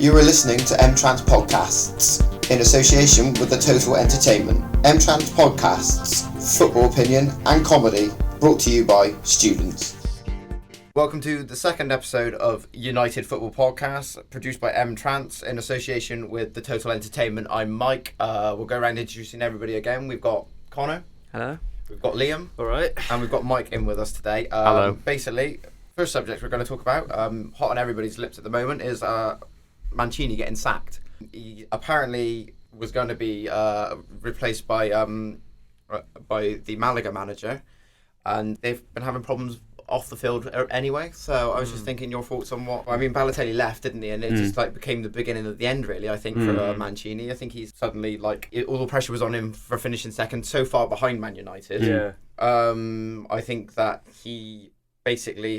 You are listening to M Trance Podcasts in association with the Total Entertainment. M Trance Podcasts, football opinion and comedy, brought to you by students. Welcome to the second episode of UNI-ted Football Podcast, produced by M Trance in association with the Total Entertainment. I'm Mike. We'll go around introducing everybody again. We've got Connor. Hello. We've got Liam. All right. And we've got Mike in with us today. Hello. Basically, first subject we're going to talk about, hot on everybody's lips at the moment, is Mancini getting sacked. He apparently was going to be replaced by the Malaga manager, and they've been having problems off the field anyway. So I was just thinking your thoughts on what... I mean, Balotelli left, didn't he? And it just became the beginning of the end, really, I think, for Mancini. I think he's suddenly, all the pressure was on him for finishing second, so far behind Man United. Yeah. I think that he basically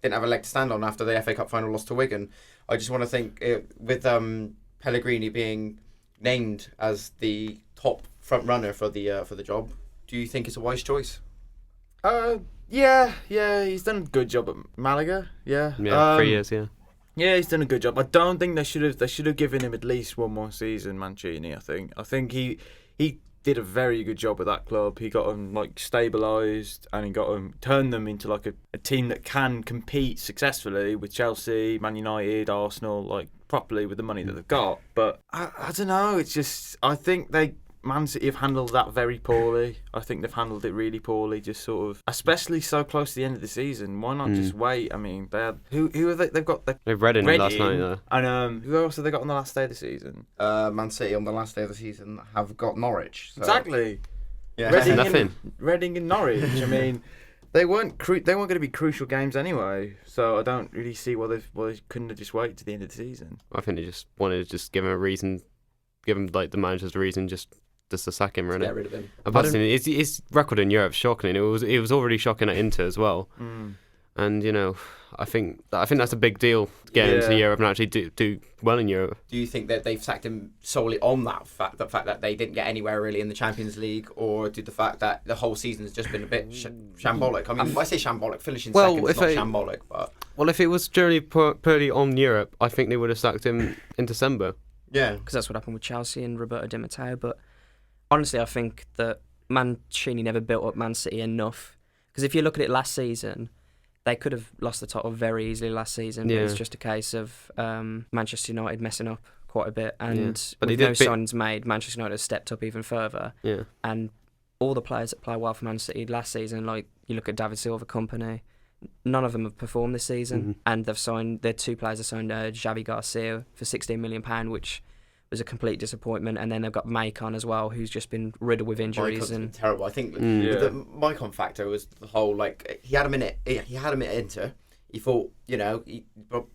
didn't have a leg to stand on after the FA Cup final loss to Wigan. I just want to think, with Pellegrini being named as the top front runner for the job, do you think it's a wise choice? Yeah, he's done a good job at Malaga. Yeah, 3 years. Yeah, he's done a good job. I don't think they should have given him at least one more season, Mancini. I think he did a very good job at that club. He got them stabilised, and he got them turned them into a team that can compete successfully with Chelsea, Man United, Arsenal, properly with the money that they've got. But I don't know. It's just I think Man City have handled that very poorly. I think they've handled it really poorly, just sort of, especially so close to the end of the season. Why not just wait? I mean, they had, who are they? They've got They've Reading last night, though. And who else have they got on the last day of the season? Man City on the last day of the season have got Norwich. So. Exactly. Yeah. Reading and Norwich. I mean, they weren't going to be crucial games anyway. So I don't really see why they couldn't have just waited to the end of the season. I think they just wanted to just give him a reason, give him the manager's reason just to sack him, really. Get rid of him. But his record in Europe is shocking. It was already shocking at Inter as well. And I think that's a big deal to get into Europe and actually do well in Europe. Do you think that they've sacked him solely on the fact that they didn't get anywhere really in the Champions League, or did the fact that the whole season has just been a bit shambolic? I mean, I say shambolic, finishing second is not shambolic, but... Well, if it was purely on Europe, I think they would have sacked him in December. Yeah. Because that's what happened with Chelsea and Roberto Mancini. But honestly, I think that Mancini never built up Man City enough. Because if you look at it last season, they could have lost the title very easily last season. But it's just a case of Manchester United messing up quite a bit. And with no signings made, Manchester United has stepped up even further. Yeah. And all the players that play well for Man City last season, you look at David Silva company, none of them have performed this season. And they've signed, their two players have signed Xavi Garcia for £16 million, which was a complete disappointment. And then they've got Maicon as well, who's just been riddled with injuries. And terrible. I think the Maicon factor was the whole, he had him in Inter. He thought, he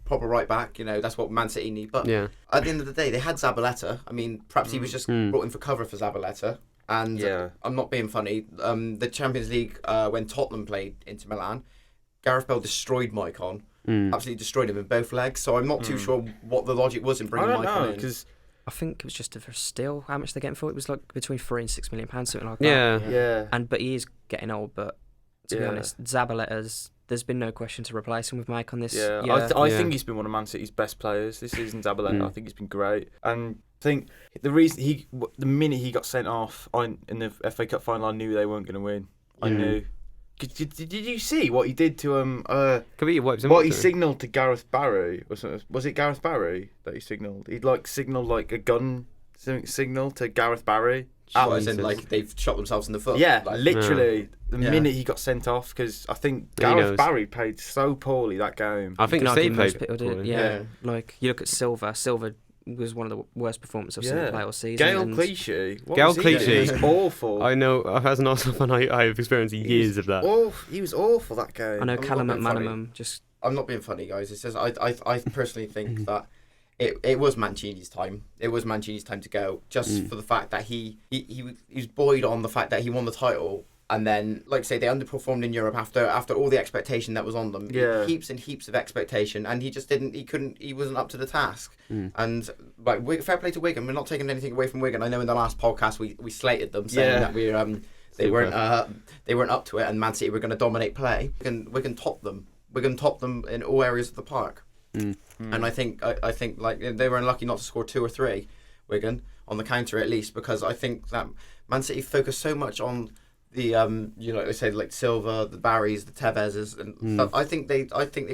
proper right back, that's what Man City need. But at the end of the day, they had Zabaleta. I mean, perhaps he was just brought in for cover for Zabaleta. And I'm not being funny. The Champions League, when Tottenham played Inter Milan, Gareth Bale destroyed Maicon. Absolutely destroyed him in both legs. So I'm not too sure what the logic was in bringing Maicon in. Because I think it was just for steal. How much they're getting for it? It was between £3 and £6 million, something like that. Yeah. But he is getting old. But to be honest, Zabaleta's, there's been no question to replace him with Maicon this year. I think he's been one of Man City's best players this season. Zabaleta, I think he's been great. And I think the minute he got sent off in the FA Cup final, I knew they weren't going to win. I knew. Did you see what he did to what he signalled to Gareth Barry? Was it Gareth Barry that he signalled? He'd signalled a gun signal to Gareth Barry. As in they've shot themselves in the foot. Yeah, literally. The minute he got sent off, because I think Gareth Barry played so poorly that game. I think they played poorly. Yeah. You look at Silva was one of the worst performances I've seen him play all season. Gael Clichy. He was awful. I know, as an Arsenal fan, I have experienced years of that. He was awful that game. I know Callum McManaman just... I'm not being funny, guys. It's just I personally think that it was Mancini's time. It was Mancini's time to go, just for the fact that he was buoyed on the fact that he won the title. And then, like I say, they underperformed in Europe after all the expectation that was on them. Yeah. Heaps and heaps of expectation, and he just he wasn't up to the task. And fair play to Wigan. We're not taking anything away from Wigan. I know in the last podcast we slated them, saying that they weren't up to it, and Man City were going to dominate play. We can top them. We can top them in all areas of the park. And I think like they were unlucky not to score 2 or 3, Wigan, on the counter at least, because I think that Man City focused so much on the they say like Silva, the Barrys, the Tevezes, and stuff. I think they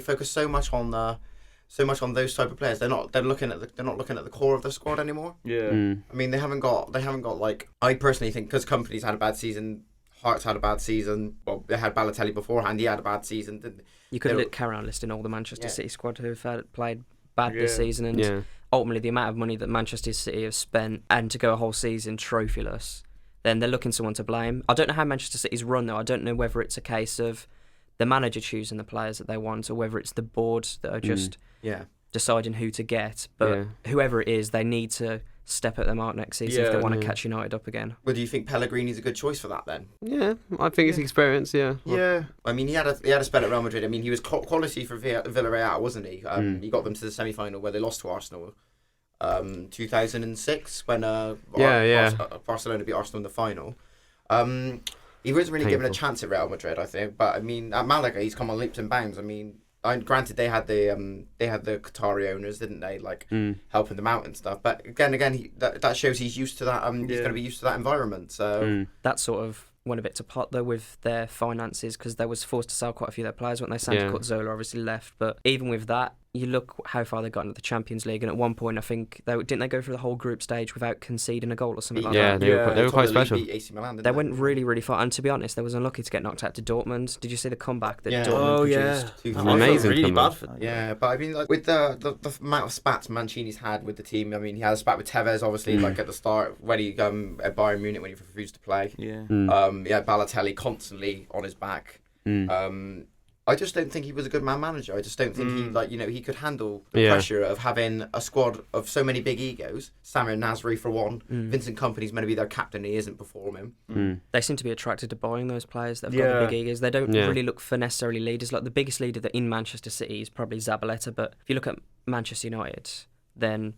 focus so much on those type of players. They're not looking at the core of the squad anymore. Yeah. I mean, they haven't got like, I personally think, because Company's had a bad season, Hart's had a bad season. Well, they had Balotelli beforehand. He had a bad season. You could carry on listing all the Manchester City squad who've played bad this season, and ultimately the amount of money that Manchester City have spent, and to go a whole season trophyless, then they're looking for someone to blame. I don't know how Manchester City's run though. I don't know whether it's a case of the manager choosing the players that they want, or whether it's the board that are just deciding who to get. But whoever it is, they need to step up their mark next season if they want to catch United up again. Well, do you think Pellegrini's a good choice for that then? Yeah, I think it's experience. Yeah. Yeah. I mean, he had a spell at Real Madrid. I mean, he was quality for Villarreal, wasn't he? He got them to the semi-final where they lost to Arsenal. 2006 when Barcelona beat Arsenal in the final. He wasn't really given a chance at Real Madrid, I think. But I mean, at Malaga, he's come on leaps and bounds. I mean, granted, they had the Qatari owners, didn't they? Like helping them out and stuff. But again, that shows he's used to that. He's going to be used to that environment. So that sort of went a bit to pot though with their finances, because they was forced to sell quite a few of their players when they Santi Cazorla obviously left. But even with that, you look how far they got into the Champions League, and at one point I think didn't they go through the whole group stage without conceding a goal or something like that? Yeah, they were quite special. AC Milan, they went really, really far, and to be honest, they was unlucky to get knocked out to Dortmund. Did you see the comeback that Dortmund produced? Amazing really comeback. bad for them. Yeah, but I mean, like, with the amount of spats Mancini's had with the team, I mean, he had a spat with Tevez, obviously, like at the start when he at Bayern Munich when he refused to play. Yeah. Balotelli constantly on his back. I just don't think he was a good manager. I just don't think he could handle the pressure of having a squad of so many big egos. Samir Nasri for one. Vincent Kompany's meant to be their captain. He isn't performing. They seem to be attracted to buying those players that have got the big egos. They don't really look for necessarily leaders. Like the biggest leader that in Manchester City is probably Zabaleta. But if you look at Manchester United, then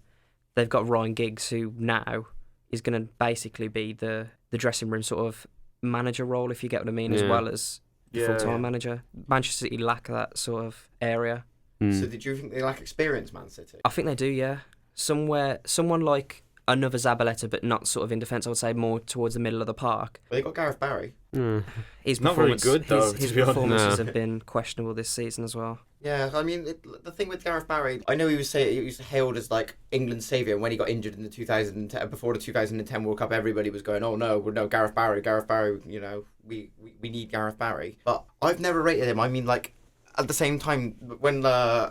they've got Ryan Giggs, who now is going to basically be the dressing room sort of manager role, if you get what I mean, as well as full-time manager. Manchester City lack that sort of area. So did you think they lack experience, Man City? I think they do, yeah. Someone like another Zabaleta, but not sort of in defence, I would say more towards the middle of the park. Well, they got Gareth Barry. His not very good, though. His performances have been questionable this season as well. Yeah, I mean, the thing with Gareth Barry, I know he was hailed as like England's saviour, and when he got injured in the 2010, before the 2010 World Cup, everybody was going, "Oh no, Gareth Barry, you know, we need Gareth Barry." But I've never rated him. I mean, like at the same time, when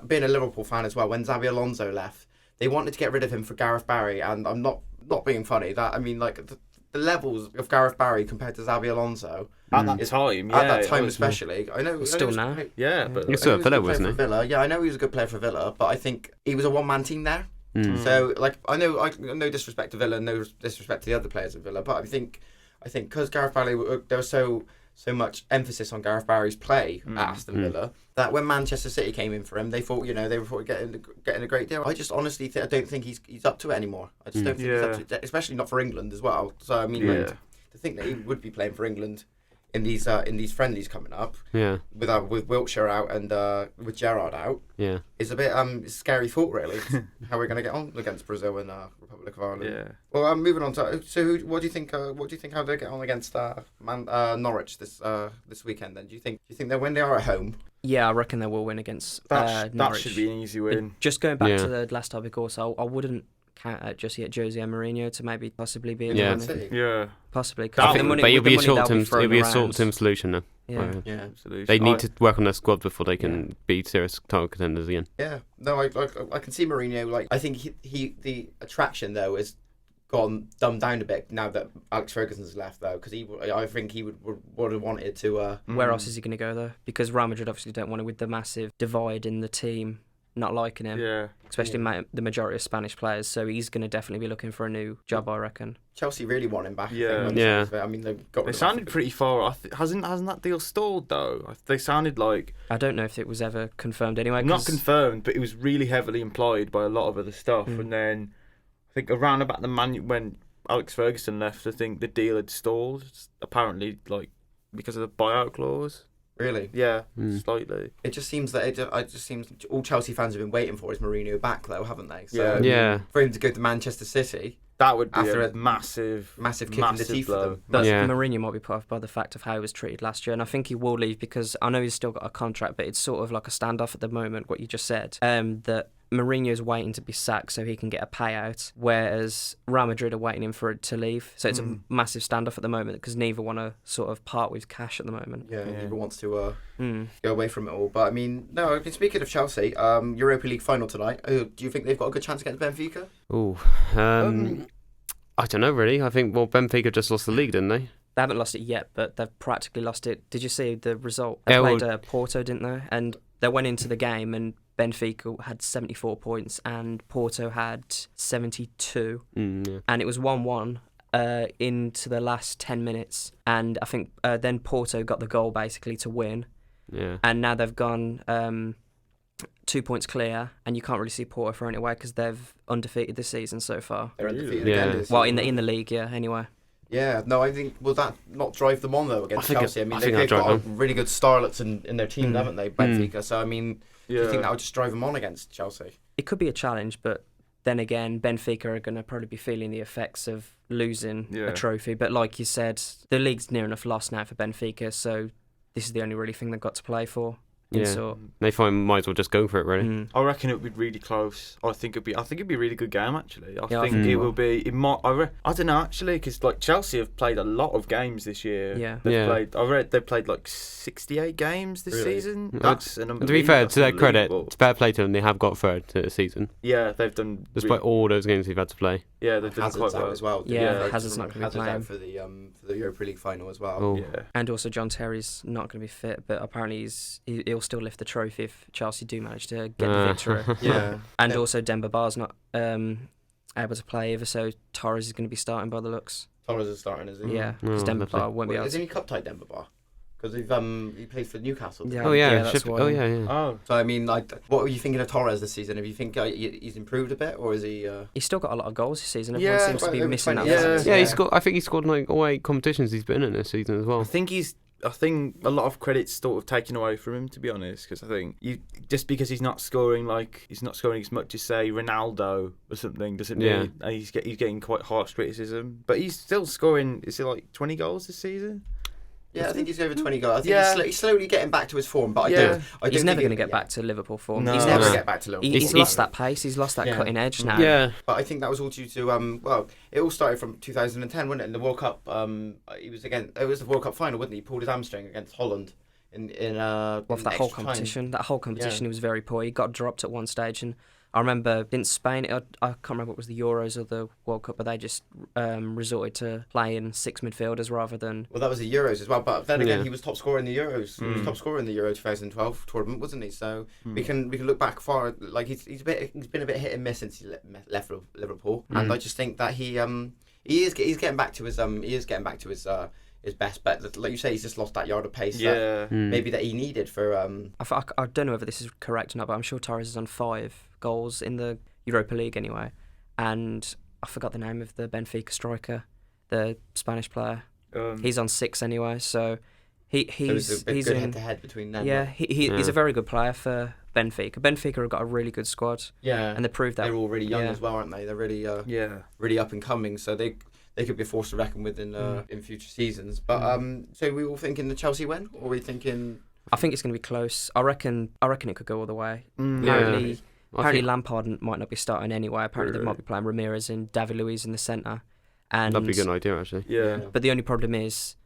being a Liverpool fan as well, when Xabi Alonso left, they wanted to get rid of him for Gareth Barry, and I'm not being funny. That I mean, like the levels of Gareth Barry compared to Xabi Alonso at that time, especially. I know still now, but he's still at Villa, wasn't he? Villa. Yeah, I know he was a good player for Villa, but I think he was a one-man team there. So, like, I know no disrespect to Villa, no disrespect to the other players at Villa, but I think because Gareth Barry, there was so much emphasis on Gareth Barry's play at Aston Villa that when Manchester City came in for him, they thought getting a great deal. I just honestly I don't think he's up to it anymore. I just don't think he's up to it, especially not for England as well. So I mean, like, to think that he would be playing for England in these friendlies coming up, with Wiltshire out and with Gerrard out, is a bit scary thought really. How we're going to get on against Brazil and Republic of Ireland. Yeah. Well, moving on to what do you think? What do you think how they get on against Norwich this weekend? Then do you think they'll win? They are at home. Yeah, I reckon they will win against Norwich. That should be an easy win. But just going back to the last topic, also, I wouldn't count out just yet Jose and Mourinho to maybe possibly be in the money. Possibly. But it'll be a short-term solution now. Yeah. They need to work on their squad before they can be serious title contenders again. Yeah. No, I can see Mourinho. Like, I think he the attraction though is gone dumbed down a bit now that Alex Ferguson's left though, because I think he would have wanted to. Where else is he going to go though? Because Real Madrid obviously don't want to, with the massive divide in the team, not liking him, especially the majority of Spanish players. So he's going to definitely be looking for a new job, I reckon. Chelsea really want him back. I mean, they sounded pretty far. Hasn't that deal stalled though? They sounded like, I don't know if it was ever confirmed anyway. Not confirmed, but it was really heavily implied by a lot of other stuff. And then I think around about when Alex Ferguson left, I think the deal had stalled. Apparently, like because of the buyout clause. Really? Yeah, slightly. It just seems that it just seems all Chelsea fans have been waiting for is Mourinho back, though, haven't they? So Yeah. for him to go to Manchester City, That would be After a a massive kick in the teeth for blow. them. But Yeah. Mourinho might be put off by the fact of how he was treated last year, and I think he will leave because I know he's still got a contract, but it's sort of like a standoff at the moment, what you just said, that Mourinho's waiting to be sacked so he can get a payout, whereas Real Madrid are waiting him for it to leave. So it's a massive standoff at the moment because neither want to sort of part with cash at the moment. Yeah, neither wants to Mm. go away from it all. But I mean, no. Speaking of Chelsea, Europa League final tonight. Do you think they've got a good chance against Benfica? Ooh. I don't know really. I think Benfica just lost the league, didn't they? They haven't lost it yet, but they've practically lost it. Did you see the result? Yeah, They played Porto, didn't they? And they went into the game and Benfica had 74 points and Porto had 72. Yeah. And it was 1-1 into the last 10 minutes. And I think then Porto got the goal basically to win. Yeah. And now they've gone 2 points clear, and you can't really see Porto throwing it away because they've undefeated this season so far. They're undefeated Yeah. again. This Well, season. in the league, yeah. Anyway, Yeah, no, I think, will that not drive them on, though, against I think Chelsea? it- I mean, I think they've that'll got drive really good starlets in their team, haven't they, Benfica? So, I mean, do you Yeah. think that would just drive them on against Chelsea? it could be a challenge, but then again, Benfica are going to probably be feeling the effects of losing Yeah. a trophy. But like you said, the league's near enough lost now for Benfica, so this is the only really thing they've got to play for. Yeah. So, They might as well just go for it, really. I reckon it would be really close. I think it'd be a really good game actually. I Yeah, I think think it it will will. be. It might. I don't know actually because like Chelsea have played a lot of games this year. Yeah. They've Yeah. played. I read they played like 68 games this Really? season. Yeah. That's an To be fair, to their credit, unbelievable. it's fair play to them. They have got third to the season, Yeah, they've done. despite all those games they've had to play. Yeah, they've done Hazard's quite well out as well. Yeah, Hazard's not gonna be Hazard's playing. out for the Europa League final as well. Oh. Yeah. and also John Terry's not going to be fit, but apparently he'll still lift the trophy if Chelsea do manage to get the victory. Yeah. And Yeah. also Demba Ba's not able to play either, so Torres is going to be starting by the looks. Torres is starting, is he? Yeah, because Oh, Demba lovely. Ba won't be able Isn't to. he cup tied, Demba Ba? Because he played for Newcastle. Yeah. Oh yeah, that's why. Oh yeah, yeah. Oh. So I mean, like, what were you thinking of Torres this season? Have you think he's improved a bit, or is he? He's still got a lot of goals this season. Everyone Yeah, seems to be over missing that. 20, yeah. balance. Yeah, he scored. I think he scored like all 8 competitions he's been in this season as well. I think a lot of credit's sort of taken away from him, to be honest, because I think just because he's not scoring as much as say Ronaldo or something doesn't Yeah. mean he's getting quite harsh criticism. But he's still scoring. Is it like 20 goals this season? Yeah, I think he's over 20 goals. I think Yeah. he's slowly getting back to his form, but Yeah. I don't He's never think going to get back to Liverpool form. No. He's Never never. get back to Liverpool. He's He's- lost that pace. He's lost that Yeah. cutting edge now. Yeah, But I think that was all due to well, it all started from 2010, wasn't it? In the World Cup, it was the World Cup final, wasn't he? He pulled his hamstring against Holland in Well, for in that whole extra time. competition, Yeah. he was very poor. He got dropped at one stage, and I remember in Spain, I can't remember if it was the Euros or the World Cup, but they just resorted to playing 6 midfielders rather than. Well, that was the Euros as well, but then again, Yeah. he was top scorer in the Euros. He was top scorer in the Euro 2012 tournament, wasn't he? So we can look back far. Like he's been a bit hit and miss since he left Liverpool, and I just think that he's getting back to his best bet. Like you say, he's just lost that yard of pace. That Yeah. maybe that he needed for. I don't know whether this is correct or not, but I'm sure Torres is on 5 goals in the Europa League anyway. And I forgot the name of the Benfica striker, the Spanish player. He's on 6 anyway, so he's a good in head-to-head between them. yeah, he's a very good player for Benfica. Benfica have got a really good squad, Yeah, and they proved that. they're all really young yeah. as well, aren't they? They're really Yeah. really up and coming, so they could be a force to reckon with in future seasons. But so we all thinking the Chelsea win, or are we thinking? I think it's going to be close. I reckon it could go all the way. Yeah. Apparently Lampard might not be starting anyway. Apparently they might be playing Ramirez and David Luiz in the centre. And that'd be a good idea actually. Yeah. But the only problem is,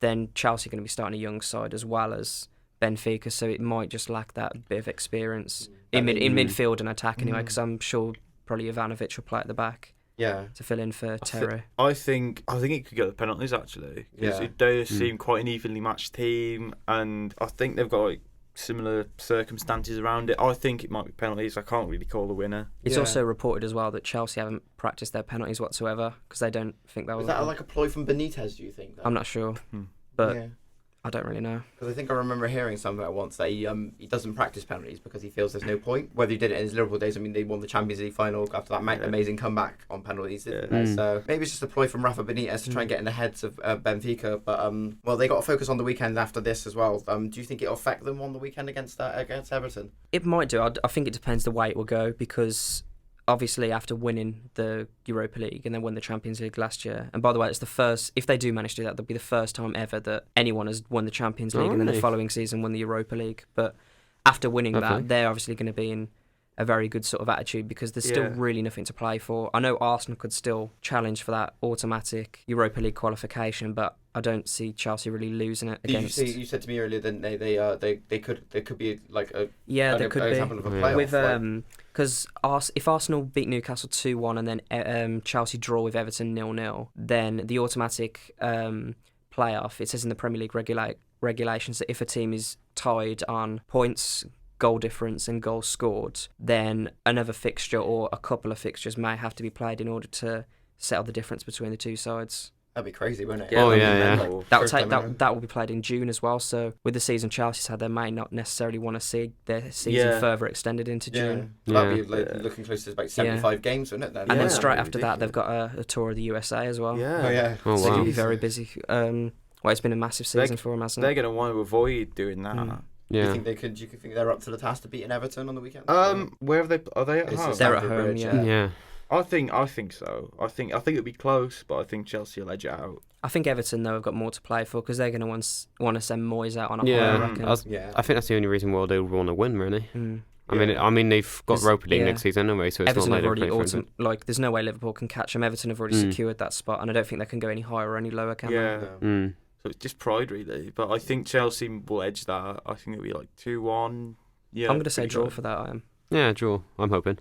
then Chelsea are going to be starting a young side as well as Benfica, so it might just lack that bit of experience in midfield and attack anyway. Because I'm sure probably Ivanovic will play at the back Yeah, to fill in for Terry. I think it could go to the penalties actually, because Yeah. they seem quite an evenly matched team, and I think they've got like similar circumstances around it. I think it might be penalties. I can't really call the winner. It's Yeah. also reported as well that Chelsea haven't practiced their penalties whatsoever because they don't think that was will. that like a ploy from Benitez? Do you think? I'm not sure, but Yeah. I don't really know. Because I think I remember hearing something once that he doesn't practice penalties because he feels there's no point. Whether he did it in his Liverpool days, I mean, they won the Champions League final after that amazing comeback on penalties, didn't they? So maybe it's just a ploy from Rafa Benitez to try and get in the heads of Benfica. But well, they got to focus on the weekend after this as well. Do you think it'll affect them on the weekend against Everton? It might do. I think it depends the way it will go, because obviously after winning the Europa League and then won the Champions League last year, and by the way, it's the first, if they do manage to do that, that'll be the first time ever that anyone has won the Champions League and then the following season won the Europa League. But after winning that, they're obviously going to be in a very good sort of attitude, because there's still really nothing to play for. I know Arsenal could still challenge for that automatic Europa League qualification, but I don't see Chelsea really losing it against. You said to me earlier, didn't they? They could be like a there could be example of a playoff. With because if Arsenal beat Newcastle 2-1 and then Chelsea draw with Everton 0-0, then the automatic playoff, it says in the Premier League regulations that if a team is tied on points, goal difference and goals scored, then another fixture or a couple of fixtures may have to be played in order to settle the difference between the two sides. That'd be crazy, wouldn't it? That will be played in June as well. So with the season Chelsea's had, they may not necessarily want to see their season further extended into June. That'd be looking close to about 75 games, wouldn't it? Then? And then straight after that, they've got a tour of the USA as well. Yeah. So it'll be very busy. Well, it's been a massive season for them, hasn't it? They're going to want to avoid doing that. Yeah. Do you think they're up to the task to beating Everton on the weekend? Where have they? Are they at home? They're at home. Yeah. I think so. I think it'll be close, but I think Chelsea will edge it out. I think Everton, though, have got more to play for, because they're going to want to send Moyes out on a high, I reckon. I think that's the only reason why they would want to win, really. I mean, they've got Europa League next season anyway, so it's Everton not like have already there's no way Liverpool can catch them. Everton have already secured that spot, and I don't think they can go any higher or any lower, can they? So it's just pride, really. But I think Chelsea will edge that. I think it'll be like 2-1. Yeah, I'm going to say draw for that, I am. Yeah, draw. I'm hoping.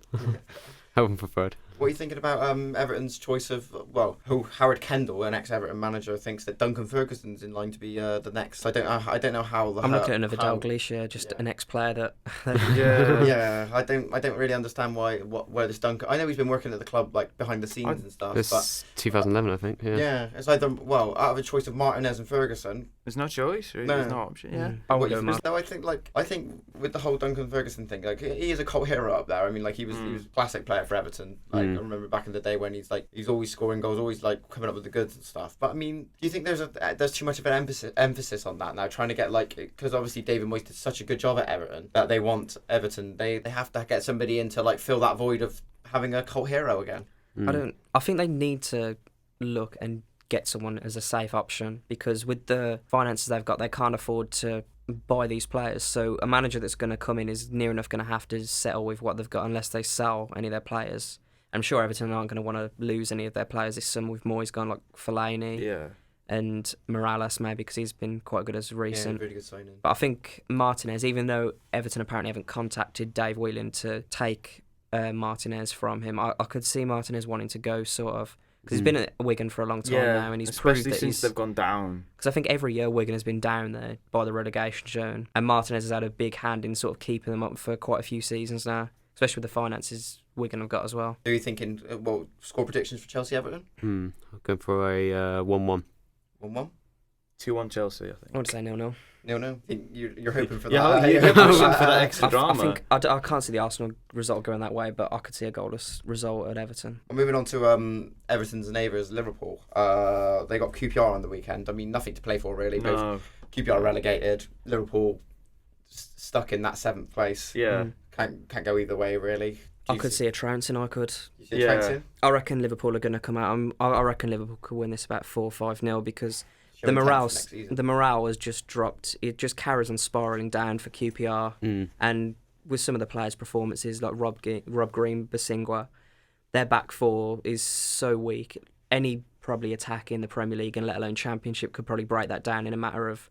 Hoping for third. What are you thinking about Everton's choice of, who Howard Kendall, an ex-Everton manager, thinks that Duncan Ferguson's in line to be the next? I don't know how. I'm looking at another Dalglish, an ex-player that. I don't really understand where this Duncan. I know he's been working at the club like behind the scenes and stuff. It's 2011, I think. Yeah. It's either out of a choice of Martinez and Ferguson. There's no choice. Really. No. There's no option. Yeah. No, I think with the whole Duncan Ferguson thing, like he is a cult hero up there. I mean, like he was a classic player for Everton. Like I remember back in the day when he's always scoring goals, always like coming up with the goods and stuff. But I mean, do you think there's too much of an emphasis on that now? Trying to get because obviously David Moyes did such a good job at Everton that they want Everton. They have to get somebody in to like fill that void of having a cult hero again. I think they need to look and get someone as a safe option, because with the finances they've got, they can't afford to buy these players. So a manager that's going to come in is near enough going to have to settle with what they've got unless they sell any of their players. I'm sure Everton aren't going to want to lose any of their players this summer, with Moyes gone, like Fellaini and Morales maybe, because he's been quite good as recent. Yeah, really good signing. But I think Martinez, even though Everton apparently haven't contacted Dave Whelan to take Martinez from him, I could see Martinez wanting to go sort of, because he's been at Wigan for a long time now, and he's proved that since they've gone down. Because I think every year Wigan has been down there by the relegation zone, and Martinez has had a big hand in sort of keeping them up for quite a few seasons now, especially with the finances Wigan have got as well. Are you thinking, score predictions for Chelsea Everton? I'm going for a 1-1. 1-1? 2-1 Chelsea, I think. I want to say 0-0. No. You're hoping for that. Yeah, you're hoping for that extra drama. I can't see the Arsenal result going that way, but I could see a goalless result at Everton. Well, moving on to Everton's neighbours, Liverpool. They got QPR on the weekend. I mean, nothing to play for really. No. Both QPR relegated. Liverpool stuck in that 7th place. Yeah. Can't go either way really. I could see a trouncing. I could. You see a trouncing? I reckon Liverpool are going to come out. I reckon Liverpool could win this about 4-5-0, because the morale has just dropped. It just carries on spiralling down for QPR, and with some of the players' performances like Rob Green, Basingwa, their back four is so weak. Any probably attack in the Premier League and let alone Championship could probably break that down in a matter of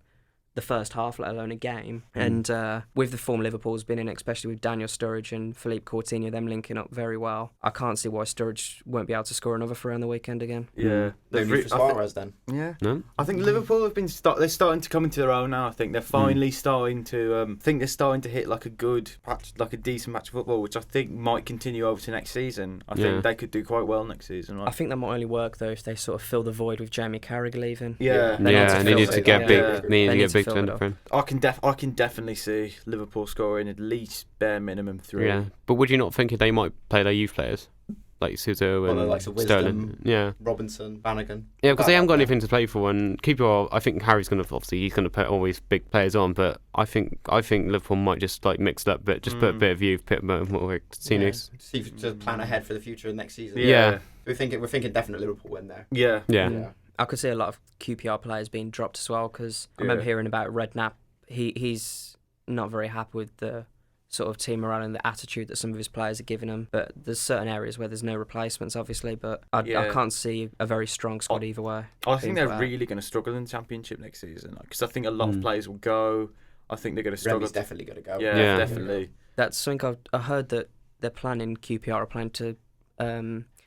the first half, let alone a game. And with the form Liverpool's been in, especially with Daniel Sturridge and Philippe Coutinho, them linking up very well, I can't see why Sturridge won't be able to score another three on the weekend again. Yeah. No need for Suarez then. Yeah. No? I think Liverpool have been they're starting to come into their own now. I think they're finally starting to they're starting to hit like a good patch, like a decent match of football, which I think might continue over to next season. I think they could do quite well next season. Right? I think that might only work though if they sort of fill the void with Jamie Carragher leaving. Yeah. They need to get big big filled it defender up. for him. I can definitely see Liverpool scoring at least bare minimum 3. Yeah, but would you not think they might play their youth players like Suso Well, and the likes of Sterling? Wisdom, Yeah, Robinson, Bannigan. yeah, because they haven't got That- anything to play for. And QPR, I think Harry's going to he's going to put all these big players on, but I think Liverpool might just like mix it up, but just put a bit of youth, put a bit more seniors. See, to plan ahead for the future next season. Yeah. We're thinking definite Liverpool win there. Yeah. Yeah. I could see a lot of QPR players being dropped as well because I remember hearing about Redknapp. He's not very happy with the sort of team morale and the attitude that some of his players are giving him. But there's certain areas where there's no replacements, obviously. But I can't see a very strong squad either way. I think they're really going to struggle in the Championship next season because I think a lot of players will go. I think they're going to struggle. Remy's definitely going to go. Yeah, definitely. That's something I heard that they're planning. QPR are planning to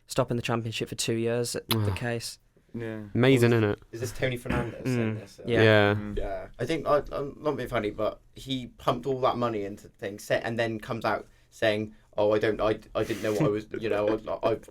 stop in the Championship for 2 years. At the case. Yeah. Amazing, isn't it? Is this Tony Fernandez saying this? Yeah. Yeah. I think I'm not being funny, but he pumped all that money into things, and then comes out saying, "Oh, I didn't know what I was.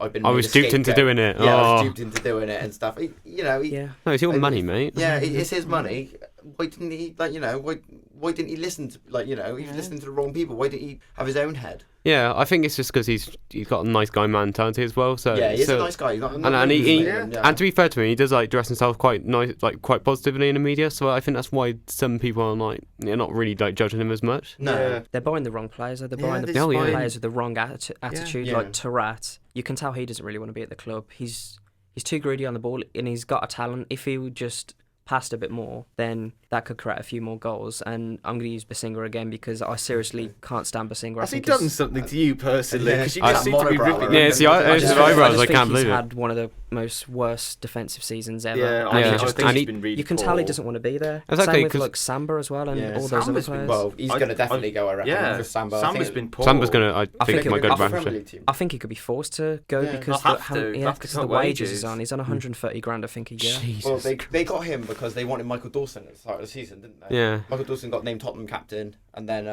I've been. I was duped into doing it. Yeah, I was Oh. duped into doing it and stuff. He, No, it's your money, mate. Yeah, it's his money. Why didn't he why didn't he listen to he was listening to the wrong people? Why didn't he have his own head? Yeah, I think it's just because he's got a nice guy mentality as well. So Yeah, he's a nice guy. He's not and he yeah. and to be fair to me, he does like dress himself quite nice, like quite positively in the media. So I think that's why some people are like they're not really like judging him as much. No. They're buying the wrong players. They're buying the they're buying- players with the wrong attitude. Yeah. Like Tarat, you can tell he doesn't really want to be at the club. He's too greedy on the ball, and he's got a talent. If he would just passed a bit more, then that could create a few more goals. And I'm going to use Basinga again because I seriously can't stand Basinga. Has he done something to you personally? Because you Yeah. just seem to be Monobrow. ripping. Yeah, see, I it's just the eyebrows. I think can't he's believe it. had one of the most worst defensive seasons ever. Yeah, And I he think just- he's he- been really you can tell he poor. doesn't want to be there. Exactly, Same with 'cause- like Samba as well and Yeah, all those other Samba's been- players. Well, he's going to definitely go, I reckon. Yeah, For Samba. Samba's been poor. Samba's gonna, I think think, it might would go be to Friendly Premiership. team. I think he could be forced to go Yeah, because they'll have to. They'll have to because the cut wages wages. is on. He's on 130 grand, I think, a year. Well, Jesus. they got him because they wanted Michael Dawson at the start of the season, didn't they? Yeah, Michael Dawson got named Tottenham captain, and then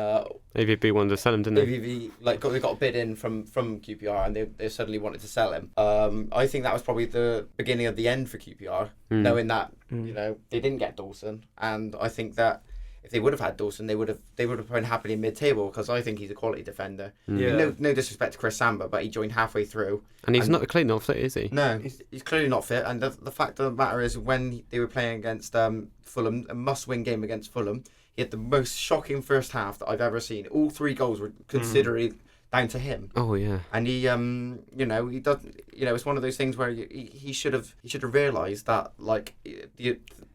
AVB wanted to sell him, didn't they? AVV they got a bid in from QPR, and they suddenly wanted to sell him. I think that was probably the beginning of the end for QPR, knowing that they didn't get Dawson, and I think that if they would have had Dawson, they would have been happily mid-table because I think he's a quality defender. Yeah. No disrespect to Chris Samba, but he joined halfway through. And he's not clean off, is he? No, he's clearly not fit. And the fact of the matter is, when they were playing against Fulham, a must-win game against Fulham, he had the most shocking first half that I've ever seen. All 3 goals were considerably down to him. Oh yeah. And he, he does. It's one of those things where he should have realised that like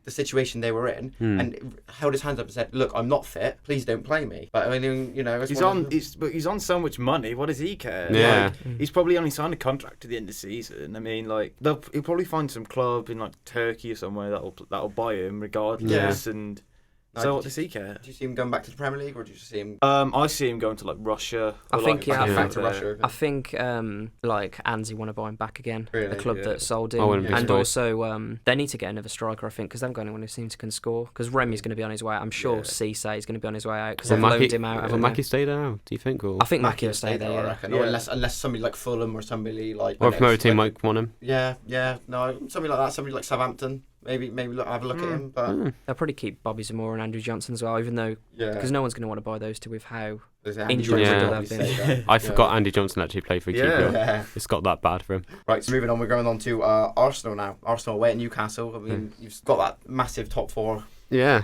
the situation they were in, and held his hands up and said, "Look, I'm not fit. Please don't play me." But I mean, it's He's on so much money. What does he care? Yeah. Like, he's probably only signed a contract to the end of the season. I mean, like he'll probably find some club in like Turkey or somewhere that'll buy him regardless. And so what does he care? Do you see him going back to the Premier League, or do you see him? I see him going to like Russia. I or, think, like, yeah, I back to think- Russia. I think like Anzi want to buy him back again. Really? The club Yeah. that sold him, I wouldn't be and surprised. also they need to get another striker. I think because they haven't got anyone who seems to can score. Because Remy's going to be on his way out. I'm sure Cisse is going to be on his way out because Will they've loaned Mackie, him out. will haven't they? Mackie stay there now, do you think? Or I think Mackie will stay there. I Yeah. reckon. Yeah. Or unless somebody like Fulham or somebody like. or if another team might want him? Yeah, no, somebody like that. Somebody like Southampton. Maybe have a look at him. But They'll probably keep Bobby Zamora and Andrew Johnson as well, even though because no one's going to want to buy those two with how there's injuries Yeah. that have been. I forgot Andy Johnson actually played for Yeah. QPR. Yeah. It's got that bad for him. Right, so moving on, we're going on to Arsenal now. Arsenal away at Newcastle. I mean, you've got that massive top 4 Yeah.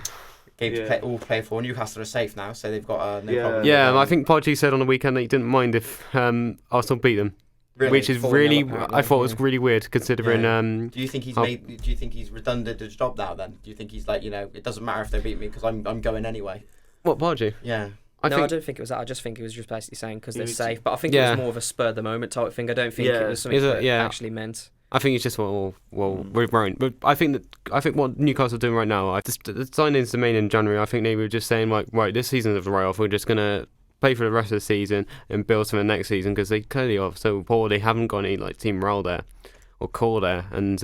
game to play for. Newcastle are safe now, so they've got no problem. Yeah, with, and I think Podgy said on the weekend that he didn't mind if Arsenal beat them, really, which is 4-0 really, apparently. I thought was really weird considering. Yeah. Do you think he's Oh. Do you think he's redundant his job now? Then do you think he's like it doesn't matter if they beat me because I'm going anyway? What Podgy? Yeah. I don't think it was that. I just think it was just basically saying because they're safe. But I think it Yeah. was more of a spur of the moment type thing. I don't think Yeah. it was something Is it? that Yeah. actually meant. I think it's just well, we're right. But I think what Newcastle are doing right now, the signings are made in January. I think they were just saying like, right, this season is a write-off. We're just gonna play for the rest of the season and build for the next season because they clearly are so poor. They haven't got any like team morale there or core there, and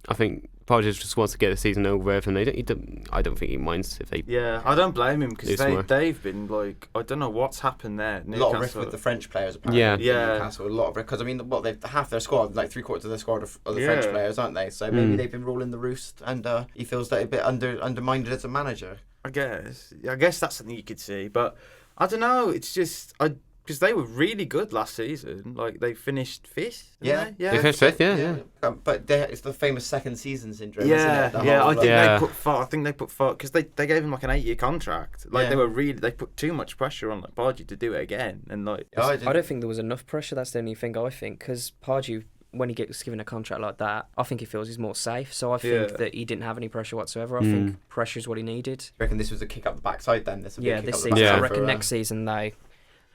I think Podgy just wants to get the season over with, and I don't think he minds if they. Yeah, I don't blame him because Do somewhere. they've been like I don't know what's happened there. A lot of rift Newcastle. with the French players apparently. Yeah. Yeah. Newcastle, a lot of rift because I mean, they've half their squad, like 3/4 of their squad are the Yeah. French players, aren't they? So maybe they've been ruling the roost, and he feels that a bit undermined as a manager. I guess that's something you could see, but I don't know. It's just because they were really good last season. Like they finished fifth. Yeah. yeah. They finished fifth, yeah. But it's the famous second season syndrome. Yeah, isn't it? yeah. I think they put far because they gave him like an 8-year contract. Like they put too much pressure on like Pardew to do it again, and like I don't think there was enough pressure. That's the only thing I think, because Pardew, when he gets given a contract like that, I think he feels he's more safe. So I think that he didn't have any pressure whatsoever. I think pressure is what he needed. You reckon this was a kick up the backside then? This season. I reckon next season they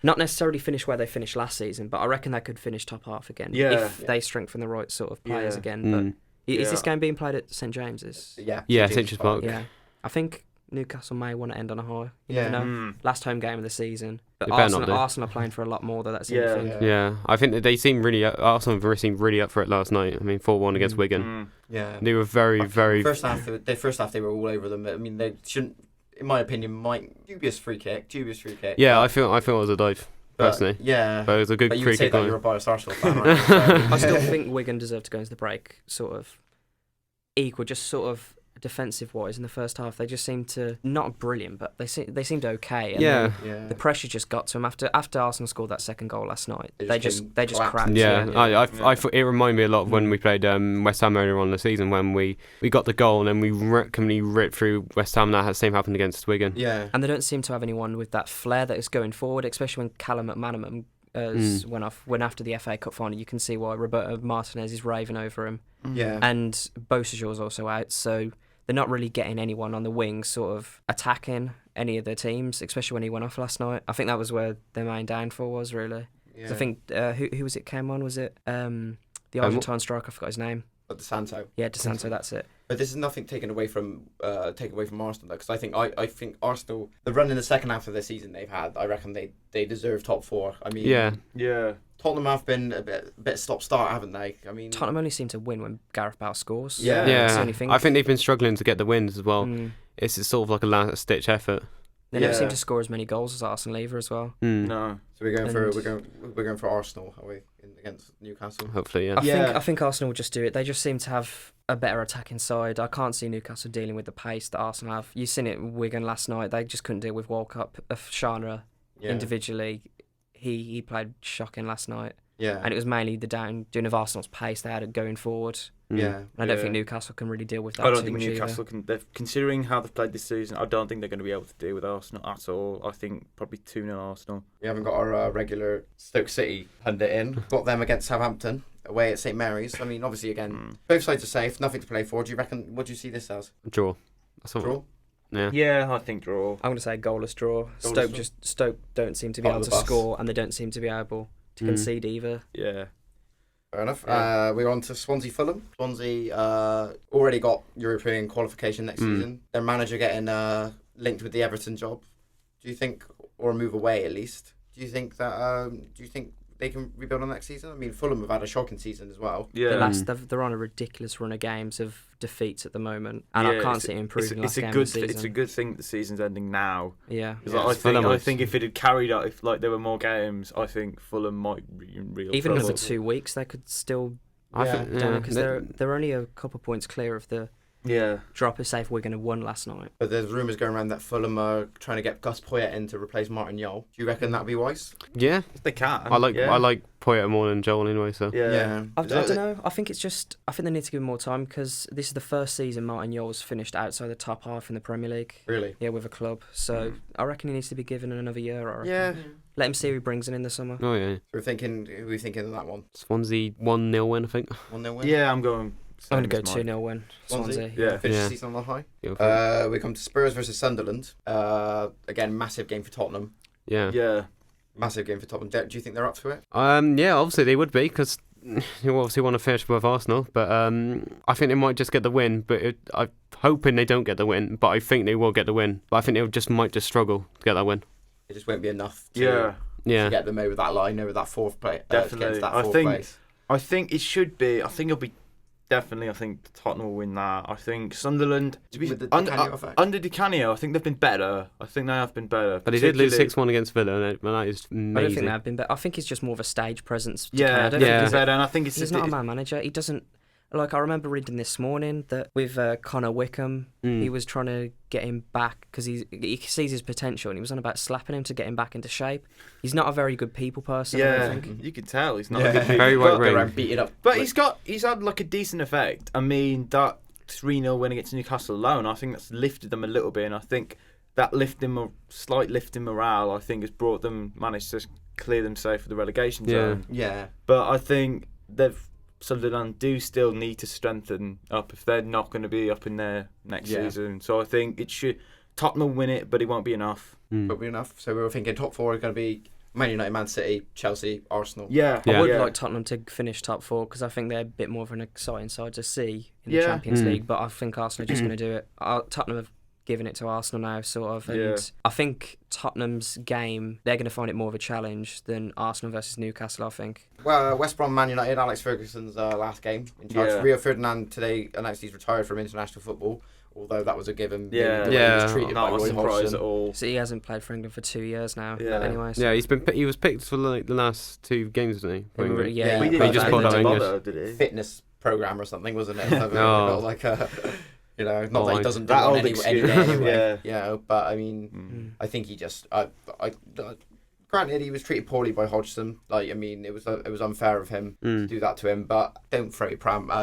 not necessarily finish where they finished last season, but I reckon they could finish top half again if they strengthen the right sort of players again. But is this game being played at St James's? Yeah, St James's Park. Yeah, I think Newcastle may want to end on a high. You never know. Last home game of the season. But Arsenal are playing for a lot more, though. That's the only thing. Yeah, I think that Arsenal seemed really up for it last night. I mean, 4-1 against Wigan. Yeah, they were very. First half they were all over them. I mean, they shouldn't. In my opinion, dubious free kick. Yeah, I feel it was a dive. Personally, but it was a good free kick. You're a biased Arsenal fan, right? So. I still think Wigan deserve to go into the break sort of equal, just sort of defensive wise in the first half. They just seemed to not brilliant, but they seemed okay. And the pressure just got to them after Arsenal scored that second goal last night. They just cracked. I thought it reminded me a lot of when we played West Ham earlier on in the season when we got the goal and then we completely ripped through West Ham. That same happened against Wigan. Yeah, and they don't seem to have anyone with that flair that is going forward, especially when Callum McManaman went after the FA Cup final. You can see why Roberto Martinez is raving over him. Yeah, and Bosajor's also out, so they're not really getting anyone on the wing sort of attacking any of their teams, especially when he went off last night. I think that was where their main downfall was, really. Yeah. I think, who was it came on? Was it the Argentine striker? I forgot his name. De Santo. Yeah, De Santo, that's it. But this is nothing taken away from Arsenal, though, because I think Arsenal, the run in the second half of the season they've had, I reckon they deserve top four. I mean, yeah. Tottenham have been a bit stop-start, haven't they? I mean, Tottenham only seem to win when Gareth Bale scores. Yeah. That's the only thing. I think they've been struggling to get the wins as well. It's sort of like a last-ditch effort. They never seem to score as many goals as Arsenal either as well. No. So we're going for Arsenal, are we, against Newcastle? Hopefully, yeah. I think Arsenal will just do it. They just seem to have a better attacking side. I can't see Newcastle dealing with the pace that Arsenal have. You've seen it with Wigan last night. They just couldn't deal with World Cup. Shana individually, he played shocking last night. Yeah. And it was mainly the doing of Arsenal's pace they had it going forward. Yeah. And I don't think Newcastle can really deal with that. I don't think Newcastle can. Considering how they've played this season, I don't think they're going to be able to deal with Arsenal at all. I think probably 2-0 Arsenal. We haven't got our regular Stoke City pundit in. Got them against Southampton away at St Mary's. I mean, obviously, again, both sides are safe, nothing to play for. Do you reckon? What do you see this as? Draw. Draw. Yeah, I think draw. I'm going to say goalless draw. Stoke don't seem to be able to score, and they don't seem to be able to concede either. Yeah. Fair enough. Yeah. We're on to Swansea-Fulham. Swansea already got European qualification next season. Their manager getting linked with the Everton job. Do you think, or a move away at least? Do you think that? Do you think they can rebuild on next season? I mean, Fulham have had a shocking season as well. Yeah. They're on a ridiculous run of games of defeats at the moment, and I can't see it improving. It's a good thing that the season's ending now. Yeah. I think if it had carried out, if like there were more games, I think Fulham might be in real even trouble. another 2 weeks they could still. Because they're only a couple points clear of the. Drop is safe. Wigan have won last night. But there's rumours going around that Fulham are trying to get Gus Poyet in to replace Martin Jol. Do you reckon that'd be wise? Yeah, they can. I like Poyet more than Joel anyway. So I don't know. I think they need to give him more time because this is the first season Martin Jol's finished outside the top half in the Premier League. Really? Yeah, with a club. So I reckon he needs to be given another year. Yeah. Let him see who he brings in the summer. Oh yeah. So who are we thinking of that one? Swansea 1-0 win, I think. 1-0 win. Yeah, I'm going. I'm going to go 2-0 win. Swansea. Finish the season on the high. We come to Spurs versus Sunderland. Again, massive game for Tottenham. Yeah. Massive game for Tottenham. Do you think they're up to it? Yeah, obviously they would be because you obviously want to finish above Arsenal. But I think they might just get the win. But I'm hoping they don't get the win. But I think they will get the win. But I think they might just struggle to get that win. It just won't be enough to get them over that line, over that fourth place. Definitely. I think it should be. I think it'll be. Definitely, I think Tottenham will win that. I think Sunderland, under Di Canio, I think they've been better. I think they have been better. But he did lose 6-1 against Villa, and that is amazing. I don't think they have been better. I think he's just more of a stage presence. I don't think he's better, and I think he's not a man manager. He doesn't. Like, I remember reading this morning that with Connor Wickham, he was trying to get him back because he sees his potential, and he was on about slapping him to get him back into shape. He's not a very good people person, I don't think. You can tell he's not a good Very people. white ring. Beat it up. But he's had like a decent effect. I mean, that 3-0 win against Newcastle alone, I think that's lifted them a little bit, and I think that slight lift in morale, I think, has managed to clear them safe for the relegation zone. Yeah. But I think Sunderland do still need to strengthen up if they're not going to be up in there next season. So I think Tottenham will win it, but it won't be enough. Won't be enough. So we were thinking top 4 are going to be Man United, Man City, Chelsea, Arsenal. Yeah. I would like Tottenham to finish top 4 because I think they're a bit more of an exciting side to see in the Champions League. But I think Arsenal are just going to do it. Tottenham have given it to Arsenal now, sort of. And I think Tottenham's game, they're going to find it more of a challenge than Arsenal versus Newcastle, I think. Well, West Brom, Man United, Alex Ferguson's last game in charge. Yeah. Rio Ferdinand today announced he's retired from international football, although that was a given. Yeah. The way he was treated by Not a Roy surprise Hodgson. at all. So he hasn't played for England for 2 years now. Yeah. Anyway, so. Yeah, he was picked for like the last 2 games, wasn't he? Yeah. He He just pulled out English. did he? Fitness program or something, wasn't it? No. Like a, not that he doesn't do that it on old any excuse. anyway. Yeah. But I mean, I think he just, granted, he was treated poorly by Hodgson. Like, I mean, it was unfair of him to do that to him. But don't throw your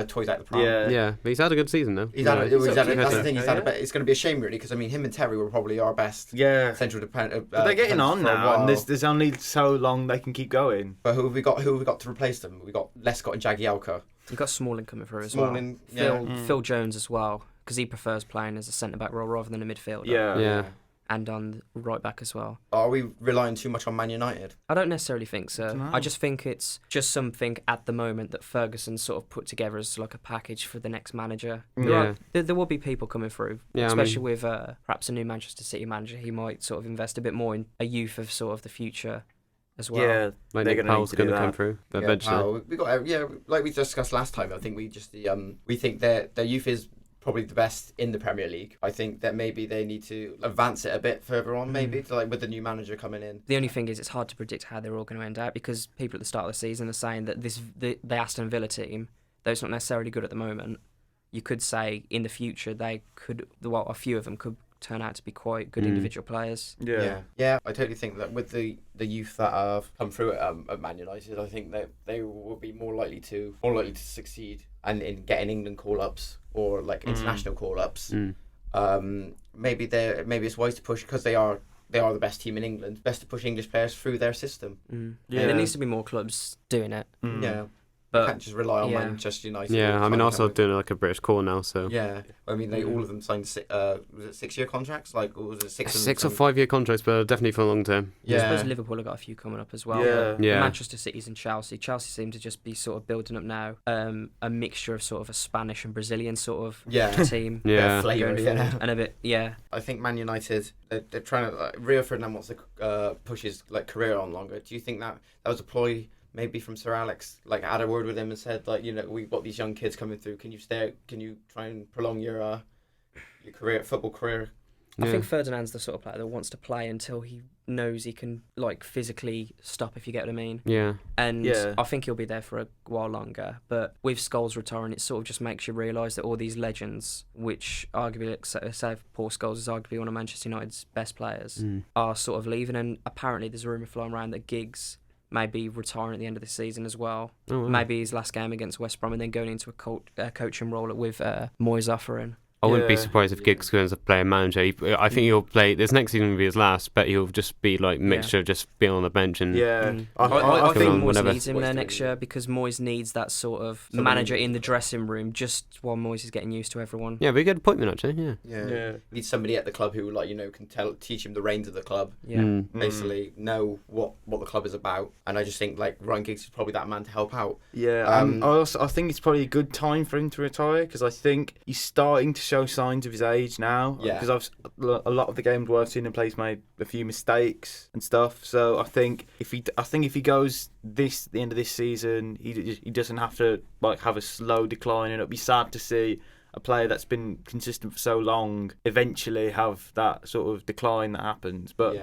toys out the pram. Yeah, but he's had a good season though. That's the thing. Yeah. It's going to be a shame, really, because I mean, him and Terry were probably our best central dependent. But they're getting on now, and there's only so long they can keep going. But who have we got? Who have we got to replace them? We got Lescott and Jagielka. You've got Smalling coming through as Smalling, well. Phil Jones as well, because he prefers playing as a centre-back role rather than a midfielder. Yeah. And on right back as well. Are we relying too much on Man United? I don't necessarily think so. I just think it's just something at the moment that Ferguson sort of put together as like a package for the next manager. Yeah. There will be people coming through, Yeah, especially with perhaps a new Manchester City manager. He might sort of invest a bit more in a youth of sort of the future as well. Yeah, Like they're Nick going to Powell's need to do going to come that. through eventually. We got like we discussed last time. I think we just we think their youth is probably the best in the Premier League. I think that maybe they need to advance it a bit further on, maybe like with the new manager coming in. The only thing is, it's hard to predict how they're all going to end out because people at the start of the season are saying that the Aston Villa team, though it's not necessarily good at the moment, you could say in the future they could. Well, a few of them could turn out to be quite good individual players. Yeah. I totally think that with the youth that have come through at Man United, I think that they will be more likely to succeed and in getting England call-ups or like international call-ups. Maybe it's wise to push because they are the best team in England. Best to push English players through their system. Yeah, there needs to be more clubs doing it. Yeah. But Can't just rely on Manchester United. Yeah, I mean, Tottenham. Arsenal doing like a British call now, so. Yeah, I mean, all of them signed was it 6-year contracts? Like, or was it 6 or 5 year contracts, but definitely for a long term. I suppose Liverpool have got a few coming up as well. Yeah. but Yeah. Manchester City's and Chelsea. Chelsea seem to just be sort of building up now a mixture of sort of a Spanish and Brazilian sort of team. Yeah. Flavour, Going forward. And a bit, I think Man United, they're trying to. Rio Ferdinand wants to push his career on longer. Do you think that was a ploy? Maybe from Sir Alex, had a word with him and said, we've got these young kids coming through. Can you stay? Can you try and prolong your football career? I think Ferdinand's the sort of player that wants to play until he knows he can physically stop, if you get what I mean. Yeah. And I think he'll be there for a while longer. But with Scholes retiring, it sort of just makes you realise that all these legends, which arguably, say Paul Scholes is arguably one of Manchester United's best players, are sort of leaving. And apparently there's a rumour flying around that Giggs may be retiring at the end of the season as well. Oh, wow. Maybe his last game against West Brom and then going into a coaching role with Moyes offering. I wouldn't be surprised if Giggs goes to play a manager. I think he'll play. This next season will be his last, but he'll just be mixture of just being on the bench and. I think Moyes whenever. needs him there next year because Moyes needs that sort of manager in the dressing room just while Moyes is getting used to everyone. Yeah, very good appointment actually. Yeah. Needs somebody at the club who can teach him the reins of the club. Yeah. Basically know what the club is about, and I just think Ryan Giggs is probably that man to help out. Yeah, I think it's probably a good time for him to retire because I think he's starting to show signs of his age now. Yeah. Because a lot of the games where I've seen him play, he's made a few mistakes and stuff. So I think if he goes the end of this season, he doesn't have to have a slow decline, and it'll be sad to see a player that's been consistent for so long eventually have that sort of decline that happens. But